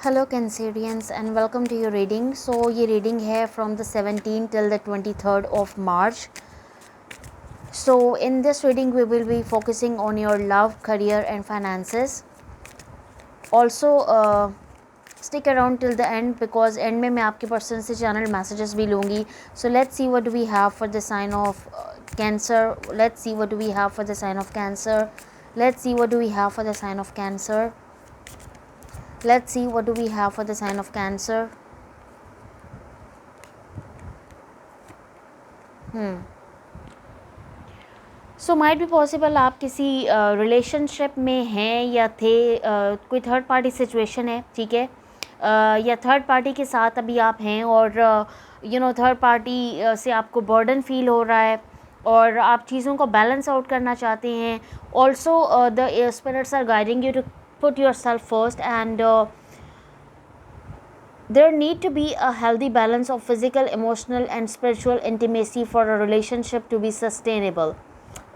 Hello Cancerians and welcome to your reading. So ये reading है from the 17 till the 23rd of March. So in this reading we will be focusing on your love, career and finances. Also stick around till the end because end में मैं आपके person से channel messages भी लूँगी. So let's see what do we have for the sign of Cancer. Let's see what do we have for the sign of Cancer. Let's see what do we have for the sign of Cancer. Let's see what do we have for the sign of Cancer. So might be possible आप किसी relationship में हैं या थे, कोई third party situation है, ठीक है, या थर्ड पार्टी के साथ अभी आप हैं और थर्ड पार्टी से आपको बर्डन फील हो रहा है और आप चीज़ों को बैलेंस आउट करना चाहते हैं. Also the spirits are guiding you to put yourself first and there need to be a healthy balance of physical, emotional and spiritual intimacy for a relationship to be sustainable.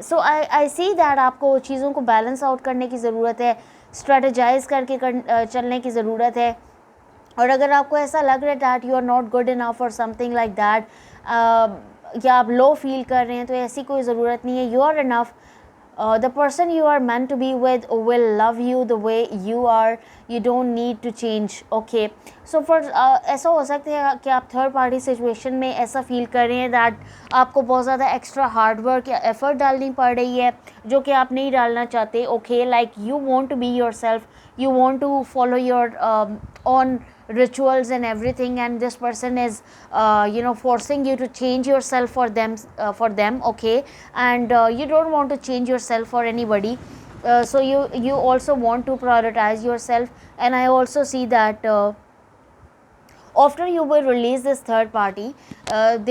So I see that आपको चीज़ों को balance out करने की ज़रूरत है, strategise करके चलने की ज़रूरत है. और अगर आपको ऐसा लग रहा है that you are not good enough और समथिंग लाइक दैट, या आप लो फील कर रहे हैं, तो ऐसी कोई ज़रूरत नहीं है. You are enough. The person you are meant to be with will love you the way you are. You don't need to change. Okay. So for ऐसा हो सकता है कि आप थर्ड पार्टी सिचुएशन में ऐसा फील कर रहे हैं दैट आपको बहुत ज़्यादा एक्स्ट्रा हार्ड वर्क या एफर्ट डालनी पड़ रही है जो कि आप नहीं डालना चाहते. Okay, like you want to be yourself, you want to follow your own rituals and everything, and this person is forcing you to change yourself for them. Okay, and you don't want to change yourself for anybody. So you also want to prioritize yourself, and I also see that after you will release this third party,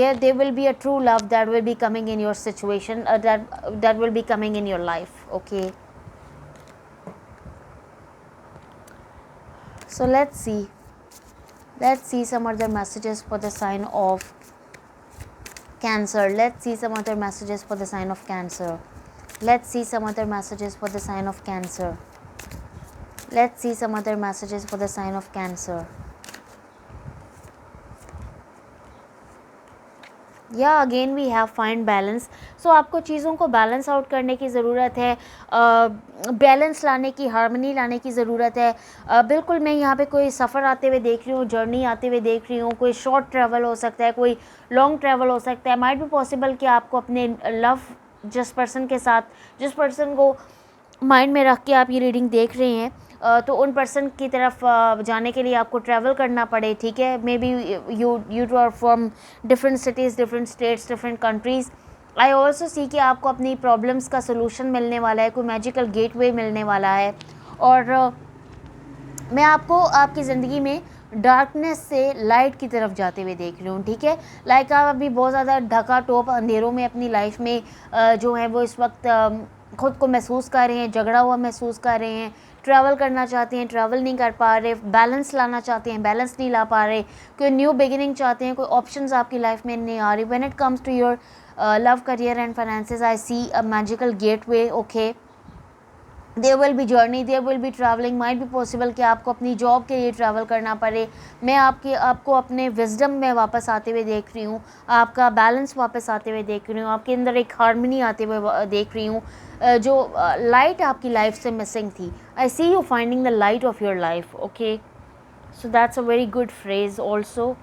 there will be a true love that will be coming in your situation, that will be coming in your life. Okay. So let's see some other messages for the sign of Cancer. Let's see some other messages for the sign of Cancer. Let's see some other messages for the sign of Cancer. Let's see some other messages for the sign of Cancer. या again we have find balance. So आपको चीज़ों को balance out करने की ज़रूरत है, balance लाने की, हार्मनी लाने की ज़रूरत है. बिल्कुल मैं यहाँ पे कोई सफ़र आते हुए देख रही हूँ, जर्नी आते हुए देख रही हूँ. कोई शॉर्ट ट्रैवल हो सकता है, कोई लॉन्ग ट्रैवल हो सकता है. माइट बी पॉसिबल कि आपको अपने लव जिस पर्सन के साथ, जिस पर्सन को माइंड में रख के आप ये रीडिंग देख रहे हैं, तो उन पर्सन की तरफ जाने के लिए आपको ट्रैवल करना पड़े. ठीक है, maybe you two are from different cities, different states, different countries. I also see कि आपको अपनी प्रॉब्लम्स का सोल्यूशन मिलने वाला है, कोई मैजिकल गेटवे मिलने वाला है. और मैं आपको आपकी ज़िंदगी में डार्कनेस से लाइट की तरफ जाते हुए देख रही हूँ. ठीक है, लाइक आप अभी बहुत ज़्यादा ढका टोप अंधेरों में अपनी लाइफ में जो है वो इस वक्त ख़ुद को महसूस कर रहे हैं, झगड़ा हुआ महसूस कर रहे हैं. ट्रैवल करना चाहते हैं, ट्रैवल नहीं कर पा रहे. बैलेंस लाना चाहते हैं, बैलेंस नहीं ला पा रहे. कोई न्यू बिगिनिंग चाहते हैं, कोई ऑप्शंस आपकी लाइफ में नहीं आ रही. When it comes to your love, career and finances, I see a magical gateway. Okay, there will be journey, there will be travelling. Might भी पॉसिबल कि आपको अपनी जॉब के लिए ट्रैवल करना पड़े. मैं आपको अपने विजडम में वापस आते हुए देख रही हूँ, आपका बैलेंस वापस आते हुए देख रही हूँ, आपके अंदर एक हार्मनी आते हुए देख रही हूँ. जो लाइट आपकी लाइफ से मिसिंग थी, I see you finding the light of your life. Okay, so that's a very good phrase also.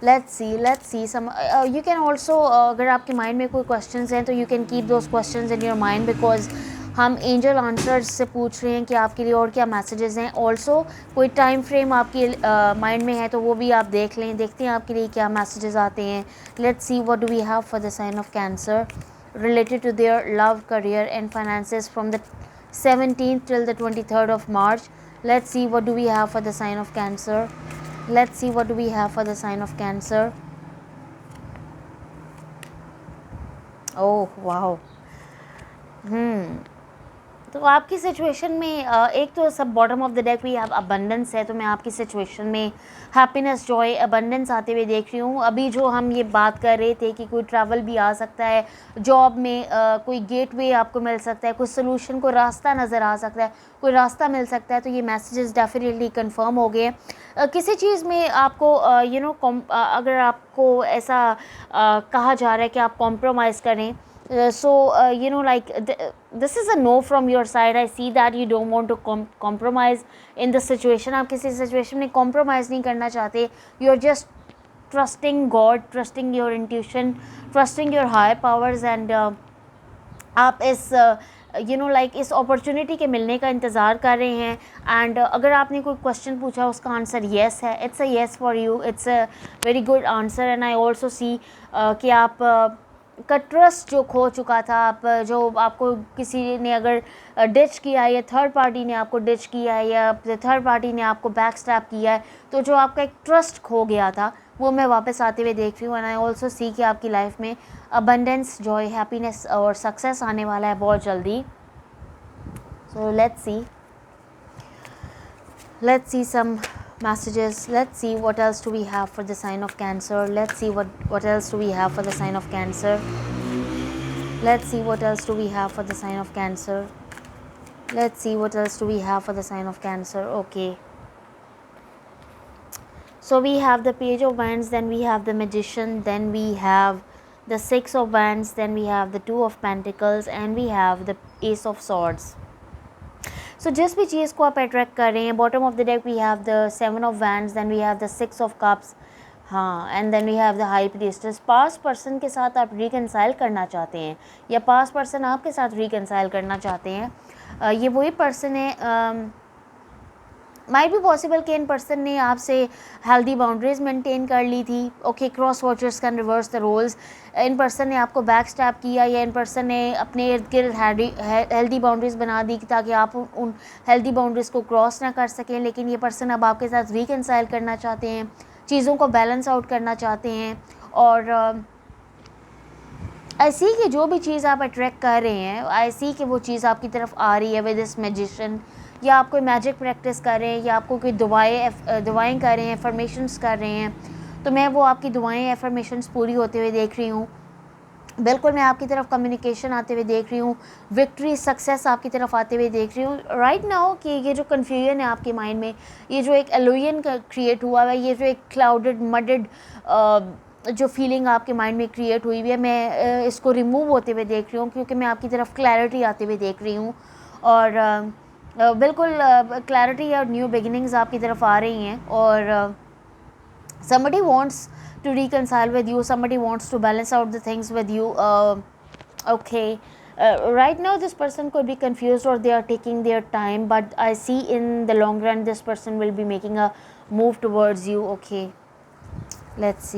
let's see some you can also अगर आपके माइंड में कोई क्वेश्चंस हैं तो you can keep those questions in your mind, because हम angel answers से पूछ रहे हैं कि आपके लिए और क्या मैसेजेस हैं. ऑल्सो कोई टाइम फ्रेम आपकी माइंड में है तो वो भी आप देख लें, देखते हैं आपके लिए क्या मैसेजेस आते हैं. Let's see what do we have for the sign of Cancer related to their love, career and finances from the 17th till the 23rd of March. Let's see what do we have for the sign of Cancer. Let's see what do we have for the sign of Cancer. Oh wow. तो तो आपकी situation में एक तो सब bottom of the deck we have abundance है, तो मैं आपकी सिचुएशन में हैप्पीनेस, जॉय, अबंडेंस आते हुए देख रही हूँ। अभी जो हम ये बात कर रहे थे कि कोई ट्रैवल भी आ सकता है, जॉब में कोई गेटवे आपको मिल सकता है, कोई सोल्यूशन को रास्ता नज़र आ सकता है, कोई रास्ता मिल सकता है, तो ये मैसेजेस डेफिनेटली कंफर्म हो गए। किसी चीज़ में आपको अगर आपको ऐसा कहा जा रहा है कि आप कॉम्प्रोमाइज़ करें, this is a no from your side. I see that you don't want to compromise in the situation. आप किसी सिचुएशन में कॉम्प्रोमाइज़ नहीं करना चाहते. You are just trusting God, trusting your intuition, trusting your higher powers, and आप इस इस opportunity के मिलने का इंतज़ार कर रहे हैं. एंड अगर आपने कोई क्वेश्चन पूछा उसका आंसर येस है, it's a yes for you, it's a very good answer. And I also see कि आप का ट्रस्ट जो खो चुका था, आप जो आपको किसी ने अगर डिच किया है, या थर्ड पार्टी ने आपको डिच किया है, या थर्ड पार्टी ने आपको बैक स्टैप किया है, तो जो आपका एक ट्रस्ट खो गया था वो मैं वापस आते हुए देख रही हूँ. एंड आई ऑल्सो सी कि आपकी लाइफ में अबंडेंस, जॉय, हैप्पीनेस और सक्सेस आने वाला है बहुत जल्दी. सो let's see some messages. Let's see what else do we have for the sign of Cancer. Let's see what else do we have for the sign of Cancer. Let's see what else do we have for the sign of Cancer. Let's see what else do we have for the sign of Cancer. Okay, so we have the Page of Wands, then we have the Magician, then we have the Six of Wands, then we have the Two of Pentacles, and we have the Ace of Swords. So जिस भी चीज़ को आप attract कर रहे हैं, bottom of the deck we have the seven of wands, then we have the six of cups, हाँ, and then we have the high priestess. Past person के साथ आप रिकनसाइल करना चाहते हैं, या पास्ट पर्सन आपके साथ रिकनसाइल करना चाहते हैं. ये वही पर्सन है. माइट बी पॉसिबल कि इन पर्सन ने आपसे हेल्दी बाउंड्रीज मेंटेन कर ली थी. Okay, cross watchers can reverse the roles. इन पर्सन ने आपको बैक स्टैप किया, या इन पर्सन ने अपने इर्द गिर्द हेल्दी बाउंड्रीज बना दी ताकि आप उन हेल्दी बाउंड्रीज को क्रॉस ना कर सकें. लेकिन ये पर्सन अब आपके साथ रिकनसाइल करना चाहते हैं, चीज़ों को बैलेंस आउट करना चाहते हैं. और आई सी कि जो भी चीज़ आप अट्रैक्ट कर रहे हैं, आई सी कि वो चीज़ आपकी तरफ आ रही है विद दिस मैजिशियन. या आप कोई मैजिक प्रैक्टिस कर रहे हैं, या आपको कोई दुआएं कर रहे हैं, एफर्मेशंस कर रहे हैं, तो मैं वो आपकी दुआएं, एफर्मेशंस पूरी होते हुए देख रही हूँ. बिल्कुल मैं आपकी तरफ कम्युनिकेशन आते हुए देख रही हूँ, विक्ट्री, सक्सेस आपकी तरफ आते हुए देख रही हूँ राइट नाउ. कि ये जो कन्फ्यूजन है आपके माइंड में, ये जो एक एल्यूजन का क्रिएट हुआ है, ये जो एक क्लाउडेड मडेड जो फीलिंग आपके माइंड में क्रिएट हुई हुई है, मैं इसको रिमूव होते हुए देख रही हूँ, क्योंकि मैं आपकी तरफ क्लैरिटी आते हुए देख रही हूँ. और बिल्कुल क्लैरिटी और न्यू बिगिनिंग्स आपकी तरफ आ रही हैं. और somebody wants to reconcile with you, somebody wants to balance out the things with you. Okay, right now this person could be confused, or they are taking their time, but I see in the long run this person will be making a move towards you. Okay, let's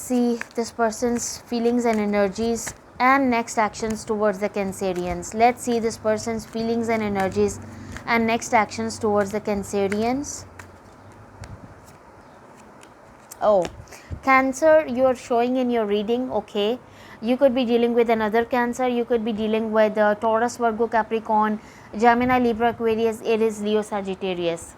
see this person's feelings and energies and next actions towards the Cancerians. Let's see this person's feelings and energies and next actions towards the Cancerians. Oh, Cancer, you are showing in your reading. Okay, you could be dealing with another Cancer, you could be dealing with Taurus, Virgo, Capricorn, Gemini, Libra, Aquarius, Aries, Leo, Sagittarius.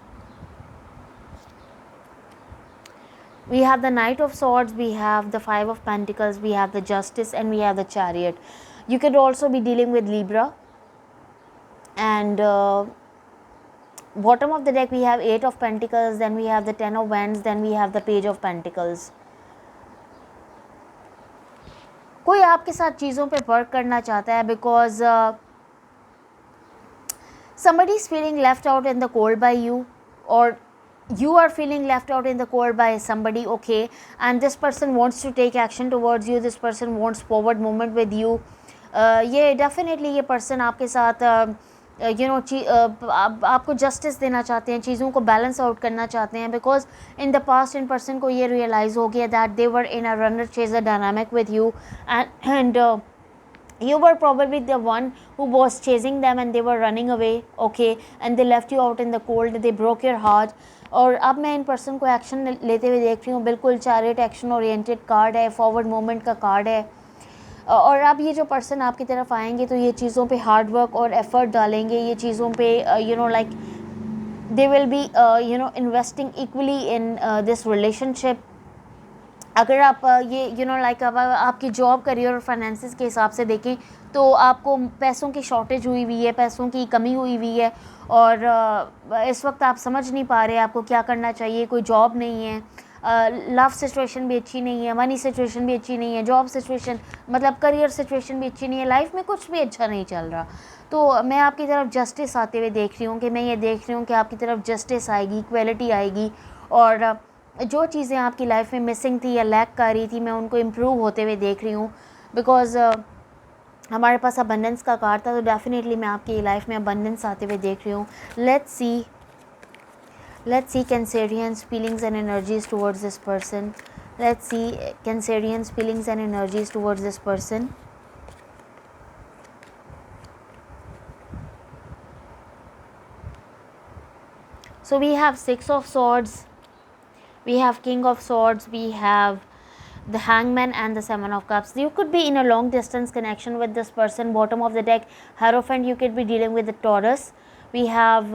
We have the Knight of Swords, we have the Five of Pentacles, we have the Justice, and we have the Chariot. You could also be dealing with Libra. And bottom of the deck we have Eight of Pentacles, then we have the Ten of Wands, then we have the Page of Pentacles. कोई आपके साथ चीज़ों पे work करना चाहता है, because somebody is feeling left out in the cold by you, or you are feeling left out in the cold by somebody. Okay, and this person wants to take action towards you, this person wants forward movement with you. ये definitely ये person आपके साथ आपको justice देना चाहते हैं, चीज़ों को बैलेंस आउट करना चाहते हैं, because in the past in person को ये रियलाइज़ हो गया that they were in a runner chaser dynamic with you, and you were probably the one who was chasing them and they were running away. Okay, and they left you out in the cold, they broke your heart. और अब मैं in person को action लेते हुए देख रही हूँ. बिल्कुल चैरियट एक्शन ओरिएंटेड कार्ड है, फॉरवर्ड मूवमेंट का कार्ड है. और अब ये जो पर्सन आपकी तरफ आएंगे तो ये चीज़ों पे हार्ड वर्क और एफर्ट डालेंगे, ये चीज़ों पे like they will be investing equally in this relationship. अगर आप ये लाइक अब आपकी जॉब, करियर और फाइनेंसिस के हिसाब से देखें तो आपको पैसों की शॉर्टेज हुई हुई है, पैसों की कमी हुई हुई है, और इस वक्त आप समझ नहीं पा रहे आपको क्या करना चाहिए। कोई जॉब नहीं है, लव सिचुएशन भी अच्छी नहीं है, मनी सिचुएशन भी अच्छी नहीं है, जॉब सिचुएशन मतलब करियर सिचुएशन भी अच्छी नहीं है, लाइफ में कुछ भी अच्छा नहीं चल रहा। तो मैं आपकी तरफ जस्टिस आते हुए देख रही हूँ कि मैं ये देख रही हूँ कि आपकी तरफ जस्टिस आएगी, इक्वलिटी आएगी, और जो चीज़ें आपकी लाइफ में मिसिंग थी या लैक कर रही थी मैं उनको इम्प्रूव होते हुए देख रही हूँ। बिकॉज़ हमारे पास अबंडेंस का कार्ड था, तो डेफिनेटली मैं आपकी लाइफ में अबंडेंस आते हुए देख रही हूँ। Let's see Cancerians feelings and energies towards this person. Let's see Cancerians feelings and energies towards this person. So we have Six of Swords, we have King of Swords, we have the Hangman and the Seven of Cups. You could be in a long distance connection with this person. Bottom of the deck, Hierophant, you could be dealing with the Taurus. We have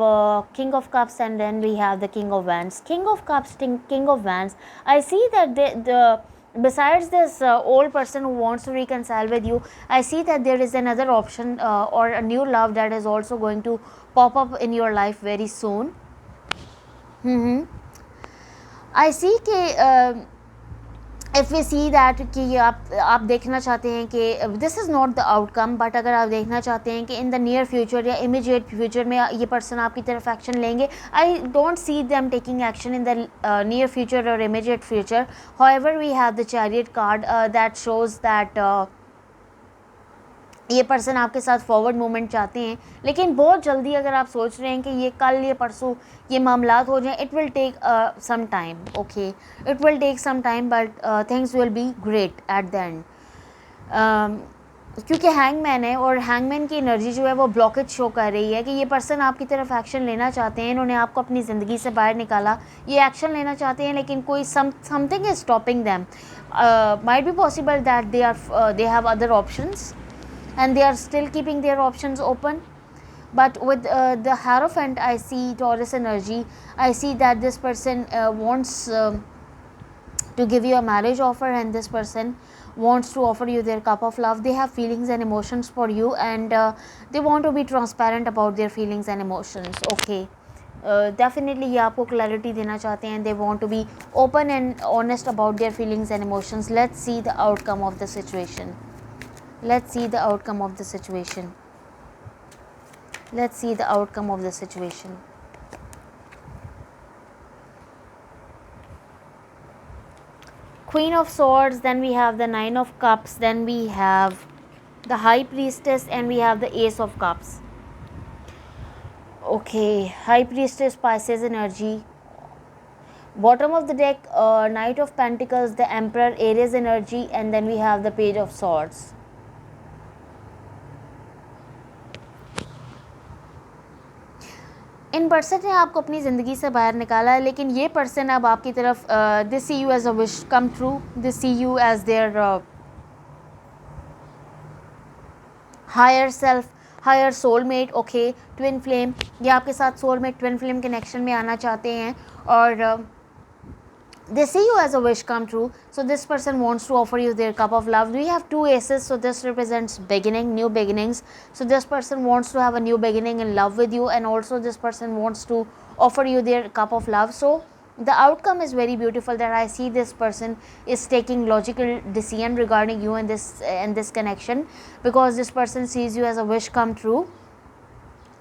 King of Cups, and then we have the King of Wands. King of Cups, King of Wands. I see that the besides this old person who wants to reconcile with you, I see that there is another option or a new love that is also going to pop up in your life very soon. I see कि if we see that कि आप देखना चाहते हैं कि this is not the outcome, but अगर आप देखना चाहते हैं कि इन द नियर फ्यूचर या इमीडिएट फ्यूचर में ये पर्सन आपकी तरफ एक्शन लेंगे, I don't see them taking action in the near future और immediate future. However we have the chariot card that shows that ये पर्सन आपके साथ फॉरवर्ड मूवमेंट चाहते हैं, लेकिन बहुत जल्दी अगर आप सोच रहे हैं कि ये कल ये परसों ये मामलात हो जाएं, it will take some time, okay, it will take some time, but things will be great at the end. क्योंकि हैंगमैन है और हैंगमैन की एनर्जी जो है वो ब्लॉकेज शो कर रही है कि ये पर्सन आपकी तरफ एक्शन लेना चाहते हैं, इन्होंने आपको अपनी ज़िंदगी से बाहर निकाला, ये एक्शन लेना चाहते हैं, लेकिन कोई something is stopping them. Might be possible that they have other options and they are still keeping their options open. But with the Hierophant, I see Taurus energy. I see that this person wants to give you a marriage offer, and this person wants to offer you their cup of love. They have feelings and emotions for you, and they want to be transparent about their feelings and emotions, okay. Definitely ये आपको clarity देना चाहते हैं. They want to be open and honest about their feelings and emotions. Let's see the outcome of the situation. Let's see the outcome of the situation. Let's see the outcome of the situation. Queen of Swords, then we have the Nine of Cups, then we have the High Priestess, and we have the Ace of Cups. Okay, High Priestess, Pisces energy. Bottom of the deck, Knight of Pentacles, the Emperor, Aries energy, and then we have the Page of Swords. In person ने आपको अपनी ज़िंदगी से बाहर निकाला है, लेकिन ये पर्सन अब आपकी तरफ they see you as a wish come true, they see you as their higher self, higher soulmate, okay, twin flame. ये आपके साथ सोलमेट ट्विन फ्लेम कनेक्शन में आना चाहते हैं, और they see you as a wish come true. So this person wants to offer you their cup of love. We have two aces, so this represents beginning, new beginnings. So this person wants to have a new beginning in love with you, and also this person wants to offer you their cup of love. So the outcome is very beautiful, that I see this person is taking logical decision regarding you and this connection, because this person sees you as a wish come true,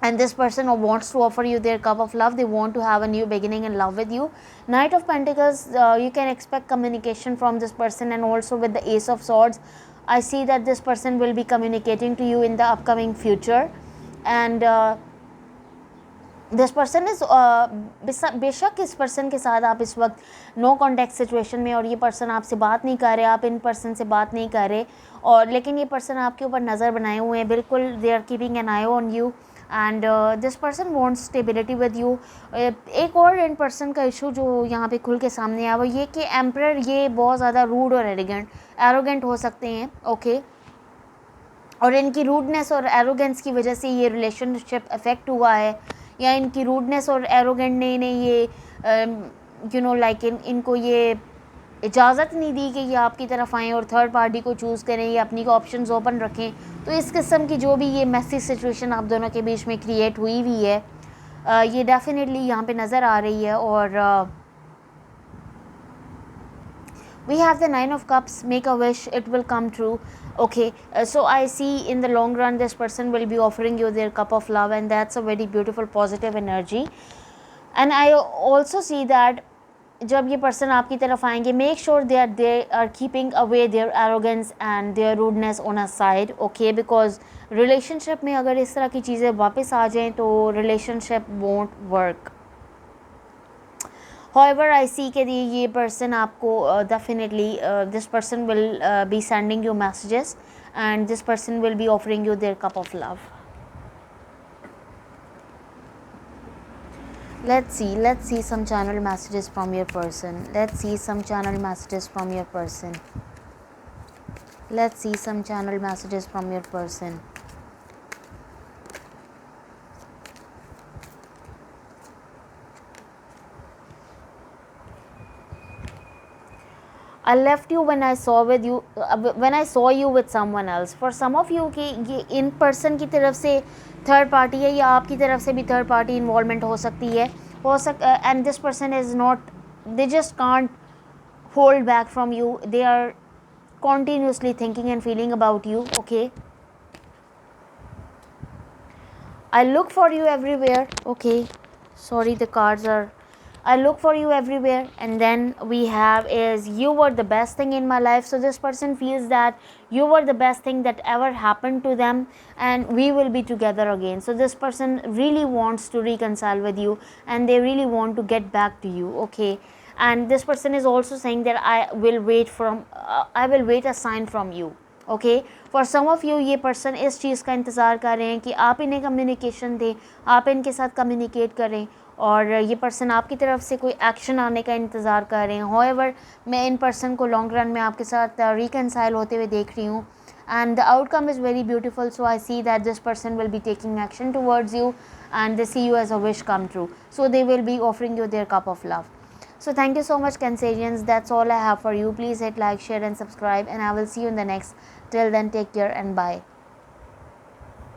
and this person wants to offer you their cup of love. They want to have a new beginning in love with you. Knight of Pentacles, you can expect communication from this person, and also with the Ace of Swords, I see that this person will be communicating to you in the upcoming future, and this person is बेशक इस person के साथ आप इस वक्त no contact situation में, और ये पर्सन आपसे बात नहीं कर रहे, आप इन पर्सन से बात नहीं कर रहे, और लेकिन ये पर्सन आपके ऊपर नज़र बनाए हुए हैं, बिल्कुल they are keeping an eye on you, and this person wants stability with you. एक और इन पर्सन का इशू जो यहाँ पे खुल के सामने आया वो ये कि एम्परर ये बहुत ज़्यादा रूड और एरोगेंट हो सकते हैं, ओके। और इनकी रूडनेस और एरोगेंस की वजह से ये रिलेशनशिप अफेक्ट हुआ है, या इनकी रूडनेस और एरोगेंट ने इन्हें ये लाइक इनको ये इजाज़त नहीं दी कि ये आपकी तरफ आएँ और थर्ड पार्टी को चूज़ करें या अपनी को ऑप्शंस ओपन रखें। तो इस किस्म की जो भी ये मैसी सिचुएशन आप दोनों के बीच में क्रिएट हुई हुई है, ये डेफिनेटली यहाँ पे नज़र आ रही है। और we have the Nine of Cups. Make a wish, it will come true. Okay, so I see in the long run this person will be offering you their cup of love, and that's a very beautiful positive energy. And I also see that जब ये person आपकी तरफ आएंगे, make sure they are keeping away their arrogance and their rudeness on a side, okay, because relationship में अगर इस तरह की चीज़ें वापस आ जाएं तो relationship won't work. However, I see कि ये person आपको definitely this person will be sending you messages, and this person will be offering you their cup of love. Let's see some channel messages from your person. Let's see some channel messages from your person. Let's see some channel messages from your person. I left you when I saw you with someone else. For some of you कि ये in person की तरफ से third party है, या आपकी तरफ से भी थर्ड पार्टी इन्वॉल्वमेंट हो सकती है, and this person is not, they just can't hold back from you. They are continuously thinking and feeling about you. Okay, I look for you everywhere. Okay, sorry, the cards are, I look for you everywhere. And then we have is, you were the best thing in my life. So this person feels that you were the best thing that ever happened to them, and we will be together again. So this person really wants to reconcile with you, and they really want to get back to you. Okay, and this person is also saying that I will wait a sign from you. Okay, for some of you ये person इस चीज़ का इंतज़ार कर रहे हैं कि आप इन्हें कम्युनिकेशन दें, आप इनके साथ कम्युनिकेट करें, और ये पर्सन आपकी तरफ से कोई एक्शन आने का इंतज़ार कर रहे हैं। हाउएवर, मैं इन पर्सन को लॉन्ग रन में आपके साथ रिकनसाइल होते हुए देख रही हूँ, and the outcome is very beautiful. So I see that this person will be taking action towards you, and they see you as a wish come true. So they will be offering you their cup of love. So thank you so much, Cancerians. That's all I have for you. Please hit like, share and subscribe, and I will see you in the next. Till then, take care and bye.